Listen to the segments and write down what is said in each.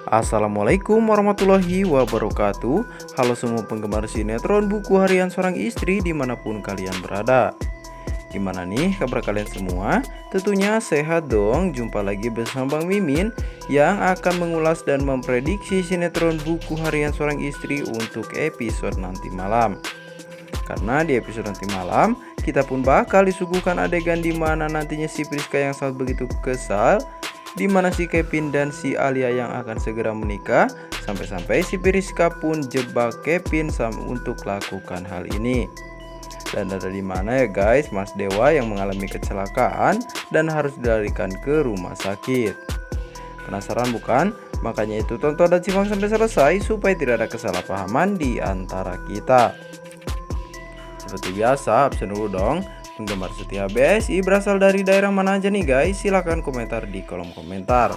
Assalamualaikum warahmatullahi wabarakatuh. Halo semua penggemar sinetron Buku Harian Seorang Istri dimanapun kalian berada. Gimana nih kabar kalian semua? Tentunya sehat dong. Jumpa lagi bersama Bang Mimin yang akan mengulas dan memprediksi sinetron Buku Harian Seorang Istri untuk episode nanti malam. Karena di episode nanti malam kita pun bakal disuguhkan adegan di mana nantinya si Priska yang sangat begitu kesal, di mana si Kevin dan si Alia yang akan segera menikah, sampai-sampai si Priska pun jebak Kevin untuk lakukan hal ini. Dan ada di mana ya guys, Mas Dewa yang mengalami kecelakaan dan harus dilarikan ke rumah sakit. Penasaran bukan? Makanya itu tonton dan simak sampai selesai supaya tidak ada kesalahpahaman di antara kita. Seperti biasa, absen dulu dong. Penggemar setia BSI berasal dari daerah mana aja nih guys? Silahkan komentar di kolom komentar.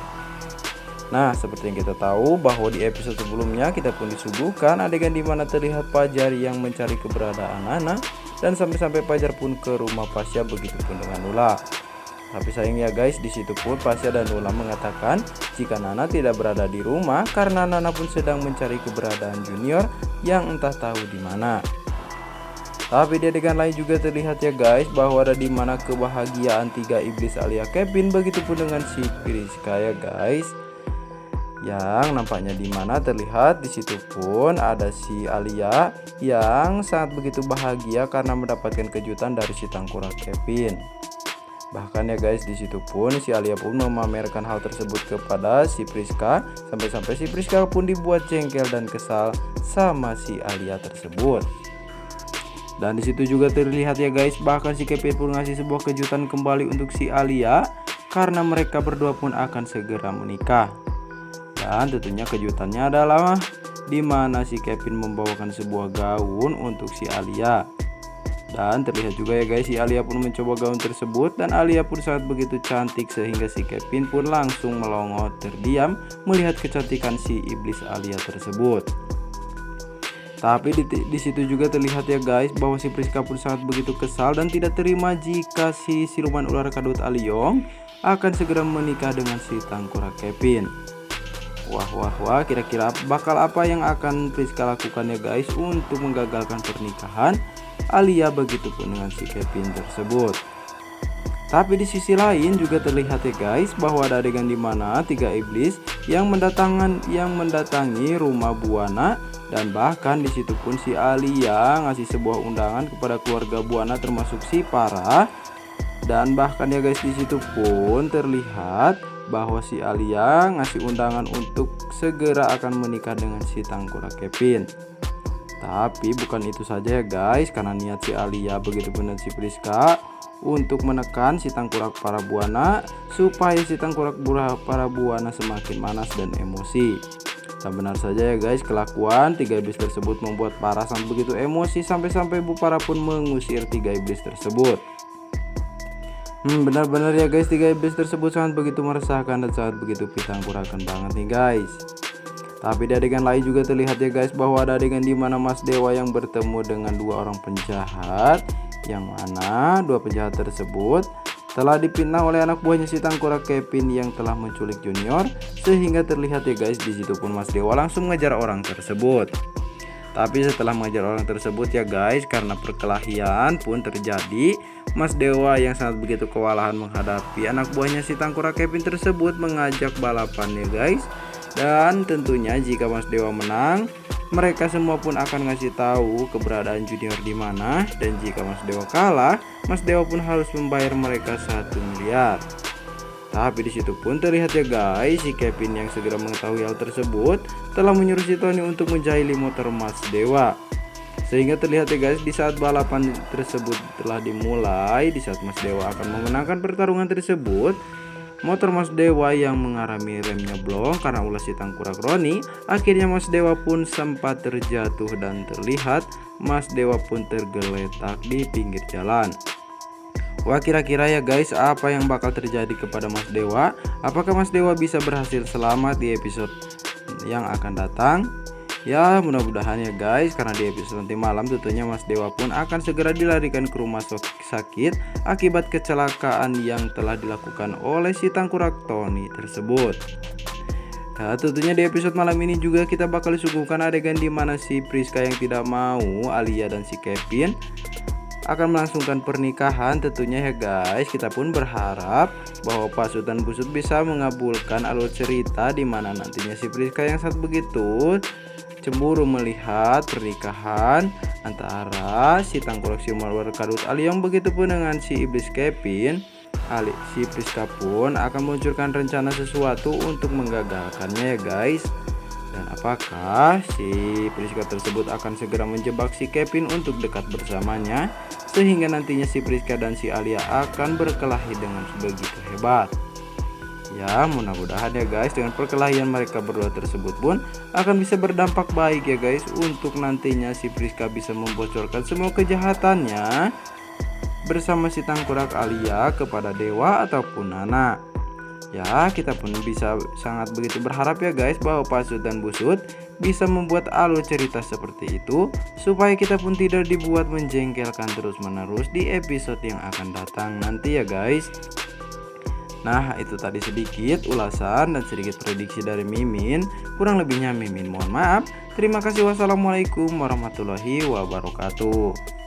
Nah, seperti yang kita tahu bahwa di episode sebelumnya kita pun disuguhkan adegan di mana terlihat Fajar yang mencari keberadaan Nana, dan sampai-sampai Fajar pun ke rumah Pasya, begitupun dengan Nula. Tapi sayangnya guys, di situ pun Pasya dan Nula mengatakan jika Nana tidak berada di rumah karena Nana pun sedang mencari keberadaan Junior yang entah tahu di mana. Tapi di adegan lain juga terlihat ya guys bahwa ada di mana kebahagiaan tiga iblis Alia Kevin, begitupun dengan si Priska ya guys. Yang nampaknya di mana terlihat di situ pun ada si Alia yang sangat begitu bahagia karena mendapatkan kejutan dari si tangkurak Kevin. Bahkan ya guys, di situ pun si Alia pun memamerkan hal tersebut kepada si Priska, sampai-sampai si Priska pun dibuat jengkel dan kesal sama si Alia tersebut. Dan disitu juga terlihat ya guys, bahkan si Kevin pun ngasih sebuah kejutan kembali untuk si Alia karena mereka berdua pun akan segera menikah. Dan tentunya kejutannya adalah di mana si Kevin membawakan sebuah gaun untuk si Alia. Dan terlihat juga ya guys, si Alia pun mencoba gaun tersebut dan Alia pun sangat begitu cantik sehingga si Kevin pun langsung melongo terdiam melihat kecantikan si iblis Alia tersebut. Tapi di situ juga terlihat ya guys bahwa si Priska pun sangat begitu kesal dan tidak terima jika si siluman ular kadut Aliong akan segera menikah dengan si tangkurak Kevin. Wah, kira-kira bakal apa yang akan Priska lakukan ya guys untuk menggagalkan pernikahan Alia, begitupun dengan si Kevin tersebut. Tapi di sisi lain juga terlihat ya guys bahwa ada adegan di mana tiga iblis yang mendatangi rumah Buana. Dan bahkan di situ pun si Alia ngasih sebuah undangan kepada keluarga Buana termasuk si Farah. Dan bahkan ya guys, di situ pun terlihat bahwa si Alia ngasih undangan untuk segera akan menikah dengan si tangkurak Kevin. Tapi bukan itu saja ya guys, karena niat si Alia begitupun dengan si Priska untuk menekan si tangkurak para Buana supaya si tangkurak para Buana semakin manas dan emosi. Dan benar saja ya guys, kelakuan tiga iblis tersebut membuat Farah sangat begitu emosi sampai-sampai Bu Farah pun mengusir tiga iblis tersebut. Benar-benar ya guys, tiga iblis tersebut sangat begitu meresahkan dan sangat begitu pitangkurakan banget nih guys. Tapi di adegan lain juga terlihat ya guys bahwa ada adegan di mana Mas Dewa yang bertemu dengan dua orang penjahat, yang mana dua penjahat tersebut telah dipitnah oleh anak buahnya si tangkurak Kevin yang telah menculik Junior, sehingga terlihat ya guys di situ pun Mas Dewa langsung mengejar orang tersebut. Tapi setelah mengejar orang tersebut ya guys, karena perkelahian pun terjadi, Mas Dewa yang sangat begitu kewalahan menghadapi anak buahnya si tangkurak Kevin tersebut mengajak balapan ya guys. Dan tentunya jika Mas Dewa menang, mereka semua pun akan ngasih tahu keberadaan Junior di mana, dan jika Mas Dewa kalah, Mas Dewa pun harus membayar mereka 1 miliar. Tapi di situ pun terlihat ya guys, si Kevin yang segera mengetahui hal tersebut telah menyuruh si Tony untuk menjahili motor Mas Dewa. Sehingga terlihat ya guys, di saat balapan tersebut telah dimulai, di saat Mas Dewa akan memenangkan pertarungan tersebut, motor Mas Dewa yang mengalami remnya blong karena ulah si tangkurak Roni. Akhirnya Mas Dewa pun sempat terjatuh dan terlihat Mas Dewa pun tergeletak di pinggir jalan. Wah, kira-kira ya guys, apa yang bakal terjadi kepada Mas Dewa? Apakah Mas Dewa bisa berhasil selamat di episode yang akan datang? Ya mudah-mudahan ya guys, karena di episode nanti malam tentunya Mas Dewa pun akan segera dilarikan ke rumah sakit akibat kecelakaan yang telah dilakukan oleh si tangkurak Tony tersebut. Nah, tentunya di episode malam ini juga kita bakal disuguhkan adegan di mana si Priska yang tidak mau Alia dan si Kevin akan melangsungkan pernikahan. Tentunya ya guys, kita pun berharap bahwa Pak Sultan Busut bisa mengabulkan alur cerita di mana nantinya si Priska yang sangat begitu cemburu melihat pernikahan antara si Tengkorak Siomay Kadut Ali yang begitu pun dengan si Iblis Kevin. Si Priska pun akan meluncurkan rencana sesuatu untuk menggagalkannya ya guys. Dan apakah si Priska tersebut akan segera menjebak si Kevin untuk dekat bersamanya, sehingga nantinya si Priska dan si Alia akan berkelahi dengan begitu hebat. Ya, mudah-mudahan ya guys, dengan perkelahian mereka berdua tersebut pun akan bisa berdampak baik ya guys, untuk nantinya si Priska bisa membocorkan semua kejahatannya bersama si Tengkorak Alia kepada Dewa ataupun Nana. Ya, kita pun bisa sangat begitu berharap ya guys bahwa Pak Sultan Busut bisa membuat alur cerita seperti itu, supaya kita pun tidak dibuat menjengkelkan terus-menerus di episode yang akan datang nanti ya guys. Nah, itu tadi sedikit ulasan dan sedikit prediksi dari Mimin. Kurang lebihnya Mimin mohon maaf. Terima kasih. Wassalamualaikum warahmatullahi wabarakatuh.